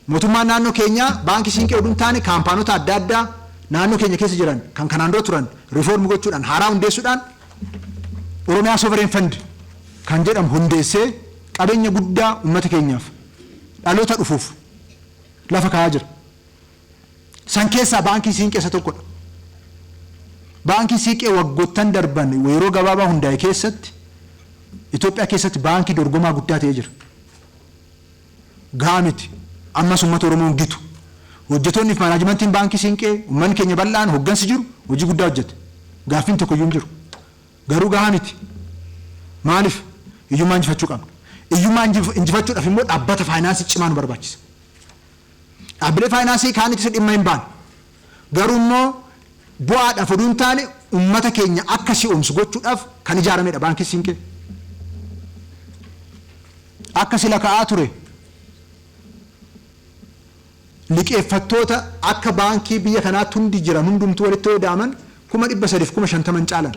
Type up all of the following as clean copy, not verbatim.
Mootummaan naannoo keenya baankii siinqee oduun taane kaampaanota adda addaa naannoo keenya keessa jiran kan kanaan dura turan rifoormi gochuudhaan haaraa hundeessuudhaan Oromiyaa Sovereign Fund kan jedhamu hundeessee qabeenya guddaa uummata keenyaaf dhaloota dhufuuf lafa kaa'aa jira. San keessaa baankii siinqee isa tokkodha. Baankii siinqee waggoottan darban yeroo gabaabaa hundaa'e keessatti Itoophiyaa keessatti baankii dorgomaa guddaa ta'ee jira. Gaamiti ammas uummata Oromoo gitu. Hojjettoonni fi maanaajmentiin baankii siinqee uummanni keenya bal'aan hoggansi jiru hojii guddaa hojjete. Gaaffiin tokko iyyuu hin jiru. Garuu gaamiti. Maaliif? Iyyummaa injifachuu qabna. Iyyummaa injifachuudhaaf immoo dhaabbata faayinaansii cimaa nu barbaachisa. Dhaabbilee faayinaansii kaan itti dhimma hin baane. Garuu immoo bu'aadhaaf oduu hin taane uummata keenya akka si'oomsu gochuudhaaf kan ijaaramedha baankii siinqee. Akka sila ka'aa ture liqeeffattoota akka baankii biyya kanaatti hundi jiran hundumtuu walitti hodaaman 350,000 caalan.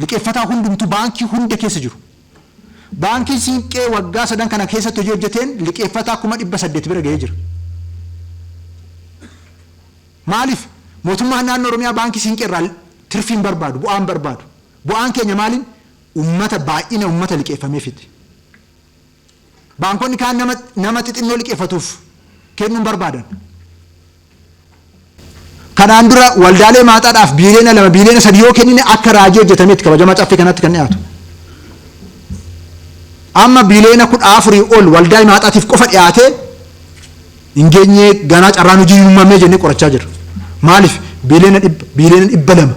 Liqeeffataa hundumtuu baankii hunda keessa jiru. Baankii siinqee waggaa 3 kana keessatti hojii hojjeteen liqeeffataa 800 bira ga'ee jira. Maaliif? Mootummaan naannoo Oromiyaa baankii siinqee irraa tirfiin barbaadu, bu'aan barbaadu. Bu'aan keenya maaliin? Uummata baay'ina uummata liqeeffameefiti. Baankonni kaan nama xixinnoo liqeeffatuuf kennuun barbaadan. Kanaan dura waldaalee maaxaadhaaf biiliyoona 2 biiliyoona 3 yoo kennine akka raajii hojjetameetti kabajamaa caffee kanatti kan dhiyaatu. Amma biiliyoona 14 ol waldaalee maaxaatiif qofa dhiyaatee hin geenye ganaa carraan hojii uumamee jennee qorachaa jirra. Maaliif? Biiliyoona 200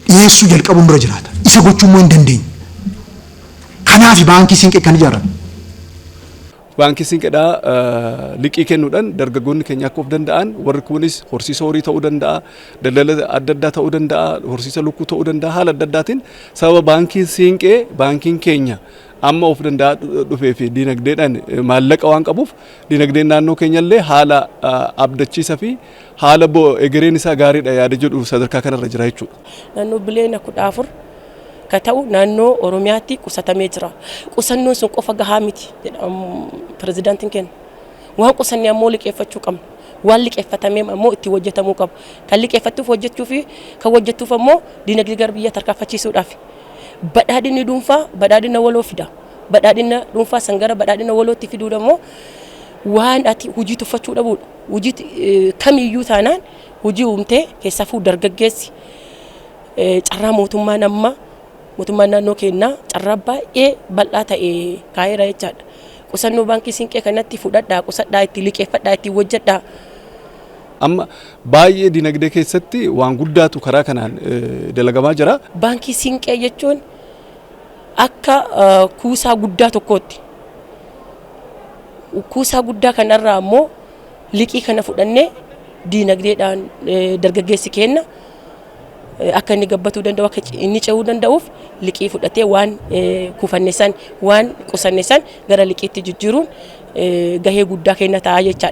dhiyeessuu jalqabuun bira jiraata. Isa gochuu immoo hin dandeenye. Kanaaf baankii siinqee kan ijaarame. Baankii siinqeedhaa liqii kennuudhaan dargaggoonni keenya akka of danda'an warri kunis horsiisa horii ta'uu danda'a, daldala adda addaa ta'uu danda'a, horsiisa lukkuu ta'uu danda'a haala adda addaatiin sababa baankii siinqee baankiin keenya amma of danda'a dhufee fi diinagdeedhaan maallaqa waan qabuuf diinagdeen naannoo keenyallee haala abdachiisa fi haala egereen isaa gaariidha yaada jedhu sadarkaa kanarra jira jechuudha. Naannoo biiliyoona 14 kata'u naannoo Oromiyaatti qusatamee jira. Qusannoon sun qofa gahaa miti pirezidaantiin keenya. Waan qusannee ammoo liqeeffachuu qabna. Waan liqeeffatamee ammoo itti hojjetamuu qaba. Kan liqeeffattuuf hojjechuu fi kan hojjettuuf ammoo diinagdee gara biyya tarkaanfachiisuudhaaf. Badhaadhinni dhuunfaa badhaadhina waloo fida. Badhaadhina dhuunfaa san gara badhaadhina walootti fiduu ammoo waan ati hojii tuffachuu dhabuudha. Hojii kamiyyuu taanaan hojii uumtee keessaafuu dargaggeessi carraa mootummaan amma mootummaan naannoo keenyaa carraa baay'ee bal'aa ta'e kaa'eera jechaadha. Qusannoo baankii siinqee kanatti fudhadhaa, qusadhaa, itti liqeeffadhaa, itti hojjedhaa. Amma baay'ee dinagdee keessatti waan guddaatu karaa kanaan dalagamaa jira. Baankii siinqee jechuun akka kuusaa guddaa tokkootti. Kuusaa guddaa kanarraa ammoo liqii kana fudhannee dinagdeedhaan dargaggeessi keenya akka inni gabbatuu danda'u akka inni ce'uu danda'uuf liqii fudhatee waan kufanne san waan qusanne san gara liqiitti jijjiiruun gahee guddaa kenna ta'a jechaadha.